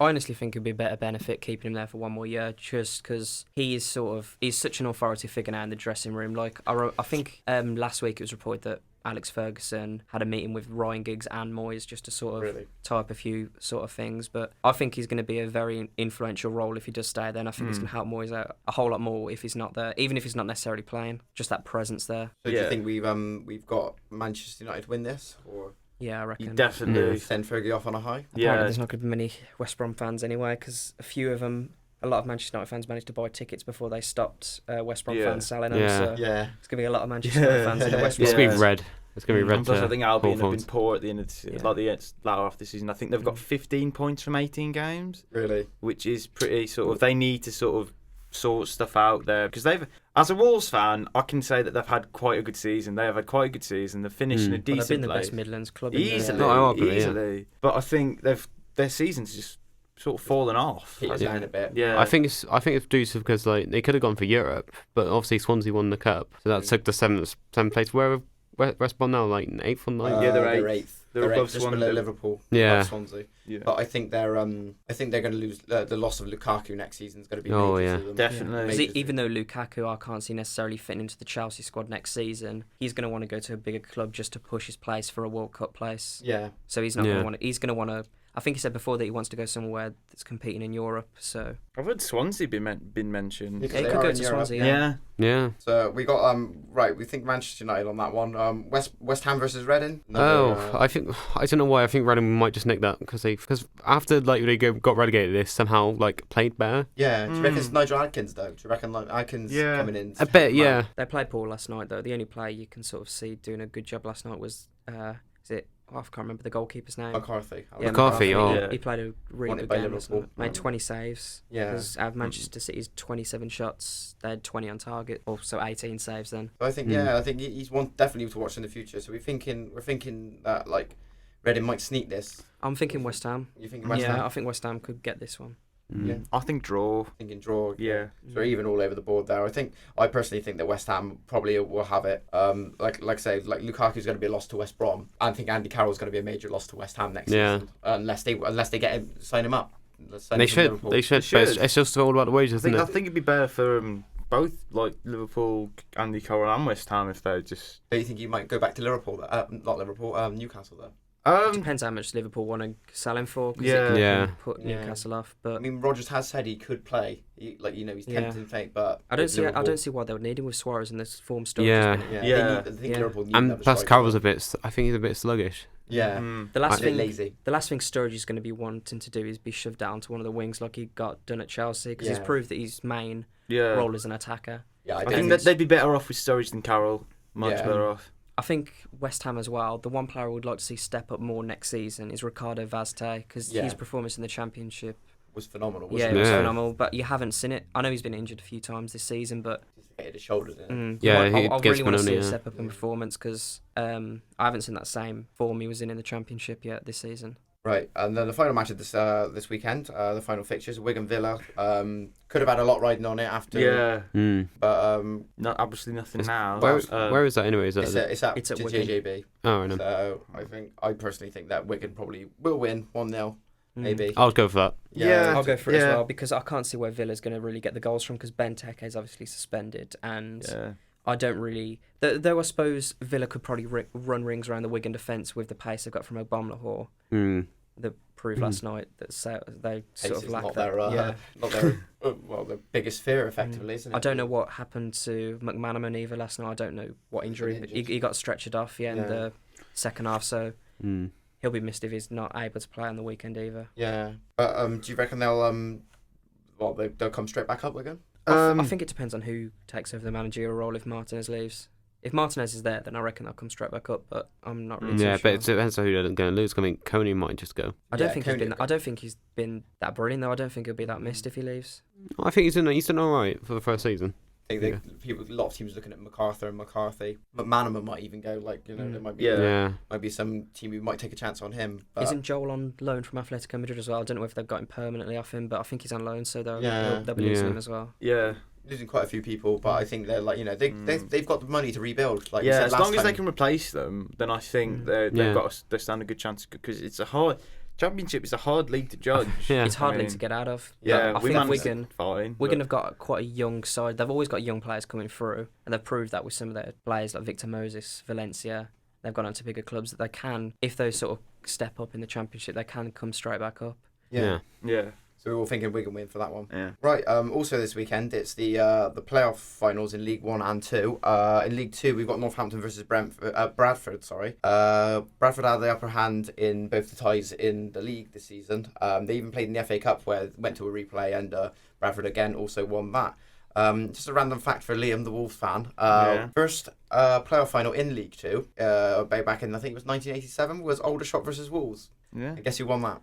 I honestly think it'd be a better benefit keeping him there for one more year, just because he's such an authority figure now in the dressing room. Like I think last week it was reported that Alex Ferguson had a meeting with Ryan Giggs and Moyes just to sort of tie up a few sort of things. But I think he's going to be a very influential role if he does stay there, and I think he's going to help Moyes out a whole lot more if he's not there, even if he's not necessarily playing. Just that presence there. So do you think we've got Manchester United win this, or? Yeah, I reckon. You definitely send Fergie off on a high. Apparently there's not going to be many West Brom fans anyway, because a lot of Manchester United fans managed to buy tickets before they stopped West Brom fans selling them. So it's going to be a lot of Manchester United fans in the West Brom. It's going to be red. It's going to be red. Plus, I think Albion have been Hawthorns. poor at the end of the like the latter half of the season. I think they've got 15 points from 18 games. Really? Which is pretty sort of. They need to sort of sort stuff out there, because they've, as a Wolves fan, I can say that they've had quite a good season. They have had quite a good season. They've finished in a decent place. They've been the best Midlands club easily. But I think their season's just sort of fallen off. Down a bit. Yeah, I think it's due to because like they could have gone for Europe, but obviously Swansea won the cup, so that took the seventh place. Where are West Brom now, like 8th or 9th? Yeah, they're eighth. They're above just below Liverpool. Yeah. Above Swansea. Yeah. But I think they're going to lose. The loss of Lukaku next season is going to be major to them. Definitely. Even though Lukaku, I can't see necessarily fitting into the Chelsea squad next season, he's going to want to go to a bigger club just to push his place for a World Cup place. Yeah. So he's not going to want to. He's going to want to. I think he said before that he wants to go somewhere that's competing in Europe. So I've heard Swansea been mentioned. Yeah, he could go to Swansea. Yeah. So we got right. We think Manchester United on that one. West Ham versus Reading. I don't know why. I think Reading might just nick that because after like they got relegated, they somehow like played better. Yeah. Do you reckon it's Nigel Adkins though? Do you reckon like Adkins coming in? A bit, yeah. They played poor last night though. The only player you can sort of see doing a good job last night was I can't remember the goalkeeper's name. McCarthy. McCarthy. He played a really good game last night. Made 20 saves. Yeah. Because out of Manchester City's 27 shots, they had 20 on target. So 18 saves then. So I think he's one definitely to watch in the future. So we're thinking that like Reading might sneak this. I'm thinking West Ham. You think West Ham? Yeah, I think West Ham could get this one. Yeah, I think draw. Thinking draw. Yeah. So even all over the board there. I personally think that West Ham probably will have it. Like I say, like Lukaku's going to be a loss to West Brom. I think Andy Carroll's going to be a major loss to West Ham next season. Unless they get him, sign him up. They should. But it's just all about the wages, isn't it? I think it'd be better for both like Liverpool, Andy Carroll, and West Ham if they just. Do you think you might go back to Liverpool? Not Liverpool. Newcastle though. It depends how much Liverpool want to sell him for. Put Newcastle off. But I mean, Rodgers has said he could play. He's tempting fate, but I don't see why they would need him with Suarez in this form still. I think Liverpool need and plus Carroll's I think he's a bit sluggish. Yeah. The last thing lazy. The last thing Sturridge's going to be wanting to do is be shoved down to one of the wings like he got done at Chelsea because he's proved that his main role is an attacker. Yeah, I think that they'd be better off with Sturridge than Carroll. Much better off. I think West Ham as well. The one player I would like to see step up more next season is Ricardo Vazte because his performance in the Championship was phenomenal. It was phenomenal. But you haven't seen it. I know he's been injured a few times this season, but he hit his shoulders. I really want to see a step up in performance because I haven't seen that same form he was in the Championship yet this season. Right, and then the final match of this weekend, the final fixtures, Wigan Villa. Could have had a lot riding on it after. But absolutely nothing now. Where is that anyway? Is that it's at JJB. Oh, I know. So I personally think that Wigan probably will win 1-0. Maybe. I'll go for that. Yeah, I'll go for it as well because I can't see where Villa's going to really get the goals from because Benteke is obviously suspended and I don't really. Though I suppose Villa could probably run rings around the Wigan defence with the pace they've got from Obama that proved last night that they sort of lack that. Not their the biggest fear, effectively, isn't it? I don't know what happened to McManaman either last night. I don't know what injury, but he got stretchered off in the second half, so he'll be missed if he's not able to play on the weekend either. Yeah, but do you reckon they'll come straight back up again? I think it depends on who takes over the managerial role if Martinez leaves. If Martinez is there, then I reckon they'll come straight back up. But I'm not really. Yeah, too but sure. it depends on who they're going to lose. I mean, Coney might just go. I don't think he's been that brilliant though. I don't think he'll be that missed if he leaves. I think he's done all right for the first season. I think a lot of teams looking at McCarthy. McManaman might even go. There might be some team who might take a chance on him. But Isn't Joel on loan from Atletico Madrid as well? I don't know if they've got him permanently off him, but I think he's on loan, so they'll be losing him as well. Yeah. Losing quite a few people, but I think they're they've got the money to rebuild. As long as they can replace them, then I think they stand a good chance because it's Championship is a hard league to judge. Yeah. It's hard league to get out of. Yeah, I think Wigan fine. Wigan have got quite a young side. They've always got young players coming through, and they've proved that with some of their players like Victor Moses, Valencia. They've gone on to bigger clubs that they can, if they sort of step up in the Championship, they can come straight back up. Yeah. So we're all thinking Wigan win for that one. Yeah. Right. Also this weekend it's the playoff finals in League 1 and 2. In League 2 we've got Northampton versus Bradford. Sorry. Bradford had the upper hand in both the ties in the league this season. They even played in the FA Cup where it went to a replay, and Bradford again also won that. Just a random fact for Liam, the Wolves fan. First playoff final in League 2, back in I think it was 1987, was Aldershot versus Wolves. Yeah. I guess who won that?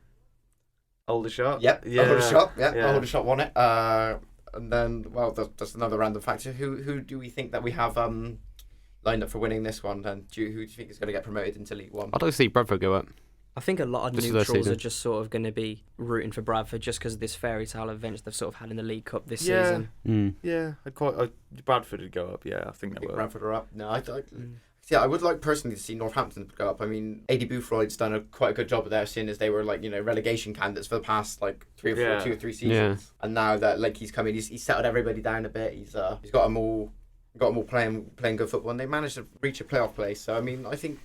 Aldershot. Yep. Yeah. Aldershot. Yeah. Yeah. Aldershot won it. And then, well, that's another random factor. Who do we think that we have lined up for winning this one? And who do you think is going to get promoted into League 1? I'd like to see Bradford go up. I think a lot of This is neutrals their are just sort of going to be rooting for Bradford just because of this fairy tale events they've sort of had in the League Cup this season. Yeah, Bradford would go up. Yeah, I think they will. Bradford are up. No, I would like personally to see Northampton go up. I mean, AD Boothroyd's done quite a good job there, seeing as they were relegation candidates for the past 2 or 3 seasons. Yeah. And now that he's come in, he's settled everybody down a bit. He's got them all playing good football, and they managed to reach a playoff place. So I mean, I think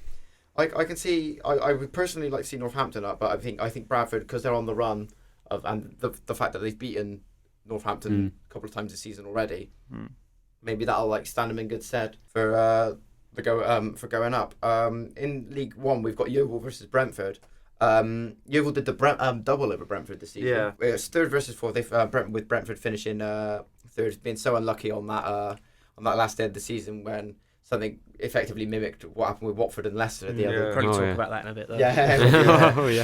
I can see. I would personally like to see Northampton up, but I think Bradford, because they're on the run and the fact that they've beaten Northampton a couple of times this season already, maybe that'll stand them in good stead for going up. In League 1, we've got Yeovil versus Brentford. Yeovil did the double over Brentford this season. Yeah. It's third versus fourth. With Brentford finishing third, being so unlucky on that last day of the season when something effectively mimicked what happened with Watford and Leicester. The other Probably talk about that in a bit though.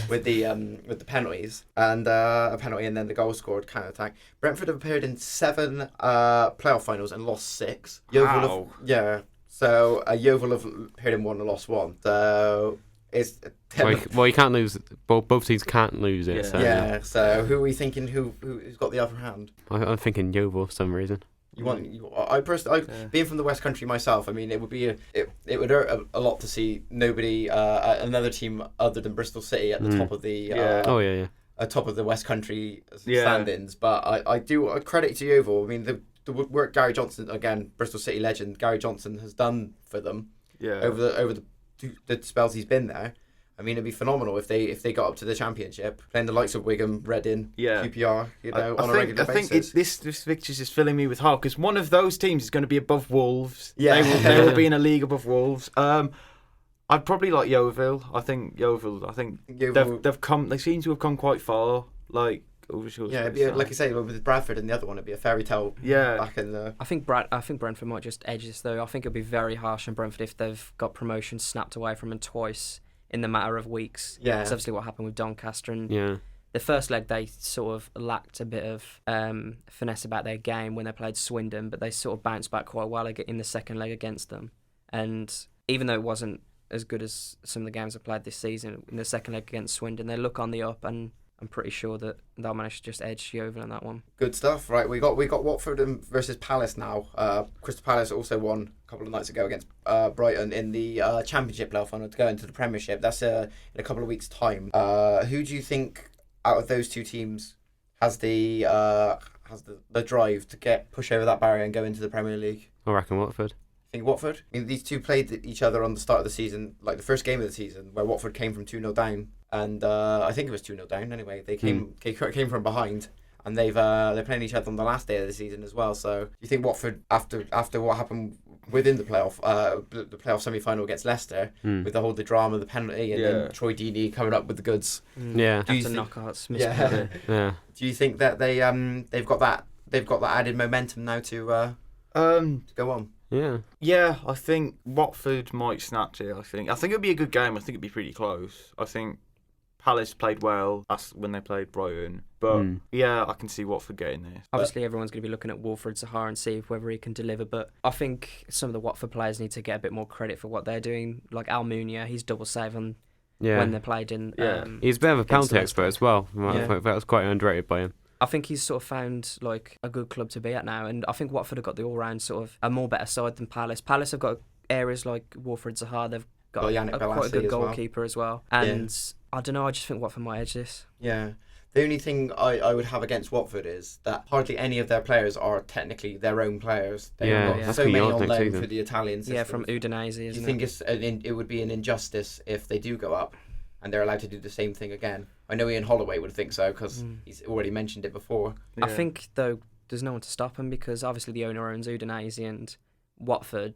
With the penalties and a penalty and then the goal scored counter attack. Brentford have appeared in 7 playoff finals and lost 6. So Yeovil have appeared in 1 and lost 1. So it's you can't lose. Both teams can't lose it. Yeah. So, So who are we thinking? Who's got the upper hand? I'm thinking Yeovil for some reason. I personally, being from the West Country myself, I mean, it would be it would hurt a lot to see nobody, another team other than Bristol City at the top of the top of the West Country standings. But I credit to Yeovil. I mean, the work Gary Johnson, again, Bristol City legend, Gary Johnson has done for them over the spells he's been there. I mean, it'd be phenomenal if they got up to the Championship, playing the likes of Wigan, Reading, QPR, on a regular basis. I think this fixture's just filling me with hope because one of those teams is going to be above Wolves. Yeah, they will be in a league above Wolves. I'd probably like Yeovil. I think Yeovil. They've come. They seem to have come quite far. It'd be like you say with Bradford and the other one, it'd be a fairy tale. Yeah, back in the. I think Brentford might just edge this though. I think it'd be very harsh on Brentford if they've got promotion snapped away from them twice in the matter of weeks. Yeah, it's obviously what happened with Doncaster. And the first leg they sort of lacked a bit of finesse about their game when they played Swindon, but they sort of bounced back quite well in the second leg against them. And even though it wasn't as good as some of the games I played this season, in the second leg against Swindon, they look on the up, and I'm pretty sure that they'll manage to just edge Yeovil in that one. Good stuff. Right, we got Watford versus Palace now. Crystal Palace also won a couple of nights ago against Brighton in the Championship playoff final to go into the Premiership. That's in a couple of weeks' time. Who do you think out of those two teams has the drive to push over that barrier and go into the Premier League? I reckon Watford. Think Watford? I mean, these two played each other on the start of the season, like the first game of the season, where Watford came from 2-0 down, and I think it was 2-0 down anyway. They came from behind, and they're playing each other on the last day of the season as well. So, do you think Watford, after what happened within the playoff semi-final against Leicester, with the drama, the penalty, and then Troy Deeney coming up with the goods? Yeah, after knockouts. Yeah. Do you think that they've got that added momentum now to go on? Yeah, I think Watford might snatch it. I think it'll be a good game. I think it'll be pretty close. I think Palace played well when they played Brighton, but I can see Watford getting this. Obviously, everyone's going to be looking at Wilfried Zaha and see whether he can deliver. But I think some of the Watford players need to get a bit more credit for what they're doing. Like Almunia, he's double save on when they played in. He's a bit of a penalty expert as well. That was quite underrated by him. I think he's sort of found like a good club to be at now, and I think Watford have got the all-round sort of a more better side than Palace. Palace have got areas like Wilfried Zaha. They've got quite a good goalkeeper as well, and I don't know. I just think Watford might edge this. Yeah. The only thing I would have against Watford is that hardly any of their players are technically their own players. They've got that's so many chaotic on loan season. for the Italian system. Yeah, from Udinese, Do isn't you think it? it would be an injustice if they do go up and they're allowed to do the same thing again? I know Ian Holloway would think so because he's already mentioned it before. I think, though, there's no one to stop him because obviously the owner owns Udinese, and Watford,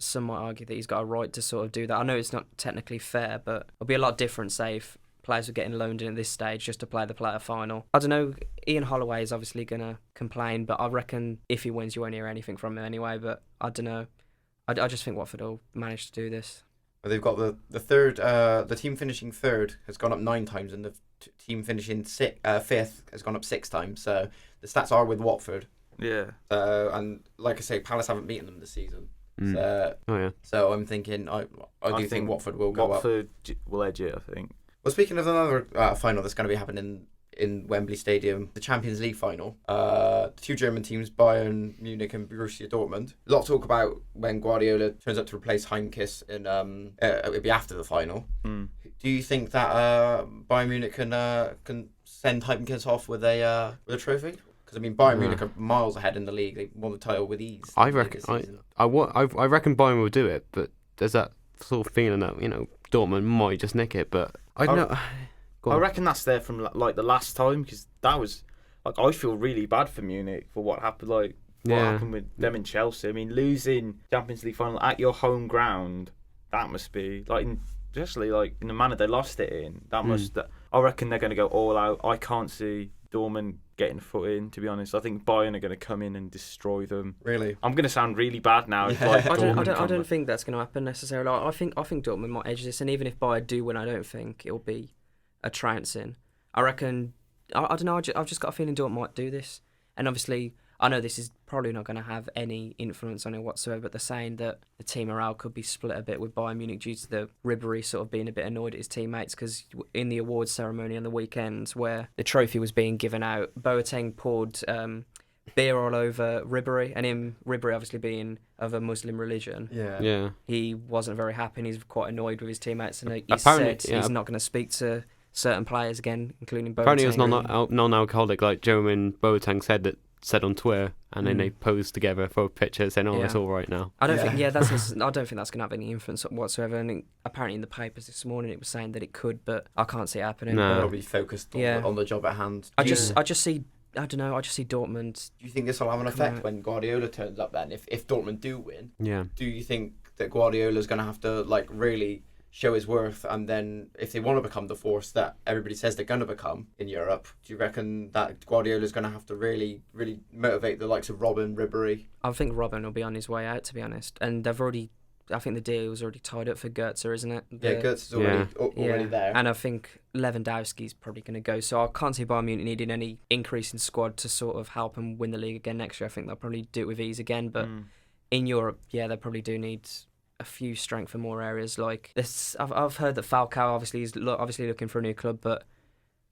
some might argue that he's got a right to sort of do that. I know it's not technically fair, but it'll be a lot different, say, if players were getting loaned in at this stage just to play the player final. I don't know, Ian Holloway is obviously going to complain, but I reckon if he wins, you won't hear anything from him anyway, but I don't know. I just think Watford will manage to do this. But they've got the third, the team finishing third has gone up 9 times, and the team finishing fifth has gone up 6 times. So the stats are with Watford. Yeah. And like I say, Palace haven't beaten them this season. So I'm thinking, I do think Watford will go up. Watford will edge it, I think. Well, speaking of another final that's going to be happening in Wembley Stadium, the Champions League final, the 2 German teams, Bayern Munich and Borussia Dortmund. A lot of talk about when Guardiola turns up to replace Heynckes in it'll be after the final. Do you think that Bayern Munich can send Heynckes off with a trophy? Because I mean, Bayern Munich are miles ahead in the league. They won the title with ease. I reckon I reckon Bayern will do it, but there's that sort of feeling that Dortmund might just nick it, but I don't know. I reckon that's there from like the last time, because that was like, I feel really bad for Munich for what happened. Like what happened with them in Chelsea. I mean, losing Champions League final at your home ground, that must be like, especially like in the manner they lost it in. That must. I reckon they're going to go all out. I can't see Dortmund getting a foot in, to be honest. I think Bayern are going to come in and destroy them. Really? I'm going to sound really bad now. Yeah. Like I don't think that's going to happen necessarily. I think Dortmund might edge this, and even if Bayern do win, I don't think it'll be a trouncing. I reckon. I don't know. I've just got a feeling Dortmund might do this, and obviously I know this is probably not going to have any influence on it whatsoever. But they're saying that the team morale could be split a bit with Bayern Munich due to the Ribery sort of being a bit annoyed at his teammates, because in the awards ceremony on the weekend where the trophy was being given out, Boateng poured beer all over Ribery, and Ribery obviously being of a Muslim religion, he wasn't very happy, and he's quite annoyed with his teammates, and he said he's not going to speak to certain players again, including Boateng. Apparently it was non-alcoholic, like Jerome Boateng said on Twitter, and then they posed together for a picture saying, it's all right now. I don't think that's going to have any influence whatsoever, and apparently in the papers this morning it was saying that it could, but I can't see it happening. No. Probably focused on the job at hand. I just see Dortmund. Do you think this will have an effect when Guardiola turns up then? If Dortmund do win, do you think that Guardiola's going to have to like really show his worth, and then if they want to become the force that everybody says they're going to become in Europe, do you reckon that Guardiola's going to have to really, really motivate the likes of Robin, Ribery? I think Robin will be on his way out, to be honest, and I think the deal was already tied up for Goetze, isn't it? Goetze is already there. And I think Lewandowski's probably going to go, so I can't see Bayern Munich needing any increase in squad to sort of help them win the league again next year. I think they'll probably do it with ease again, but in Europe, they probably do need a few strength in more areas. Like this, I've heard that Falcao obviously is looking for a new club, but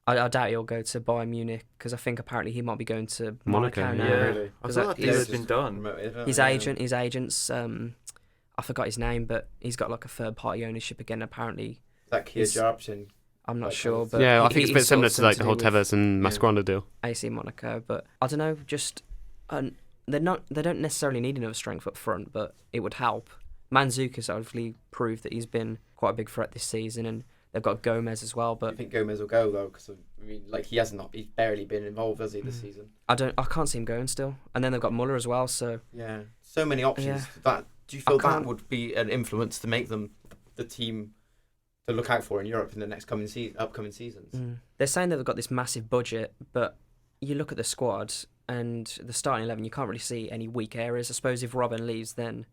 I doubt he'll go to Bayern Munich, because I think apparently he might be going to Monaco now. Yeah, really. I thought that deal has been done. His agent's I forgot his name, but he's got like a third party ownership again. Apparently, is that Kia Jarpson? I'm not sure, but I think it's a bit similar to like the whole Tevez and Mascherano deal. AC Monaco, but I don't know. Just they don't necessarily need another strength up front, but it would help. Mandzukic obviously proved that he's been quite a big threat this season, and they've got Gomez as well. But do you think Gomez will go though? Because I mean, like he's barely been involved, has he, this season? I can't see him going still. And then they've got Muller as well. So so many options. Yeah. Do you feel that would be an influence to make them the team to look out for in Europe in the next upcoming seasons? They're saying that they've got this massive budget, but you look at the squad and the starting 11, you can't really see any weak areas. I suppose if Robin leaves, then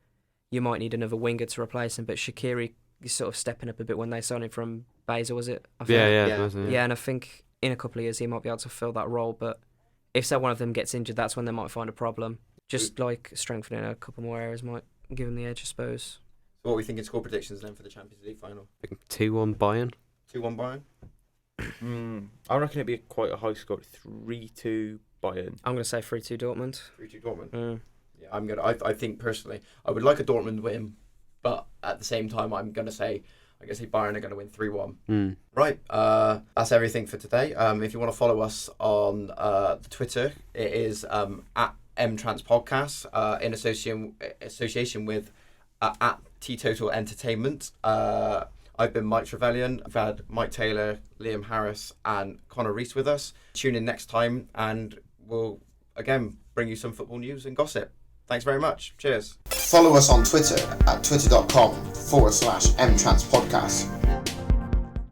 you might need another winger to replace him, but Shaqiri is sort of stepping up a bit when they signed him from Basel, was it? I think. Yeah, and I think in a couple of years he might be able to fill that role, but if one of them gets injured, that's when they might find a problem. Just like strengthening a couple more areas might give them the edge, I suppose. So what are we thinking score predictions then for the Champions League final? 2-1 Bayern. 2-1 Bayern? I reckon it'd be quite a high score, 3-2 Bayern. I'm going to say 3-2 Dortmund. 3-2 Dortmund? Yeah, I think personally, I would like a Dortmund win, but at the same time, I'm going to say I guess Bayern are going to win 3-1. Mm. Right, that's everything for today. If you want to follow us on the Twitter, it is at M Trance Podcast in association with at Teetotal Entertainment. I've been Mike Trevelyan. I've had Mike Taylor, Liam Harris, and Connor Reese with us. Tune in next time, and we'll again bring you some football news and gossip. Thanks very much. Cheers. Follow us on Twitter at twitter.com/mtrancepodcast.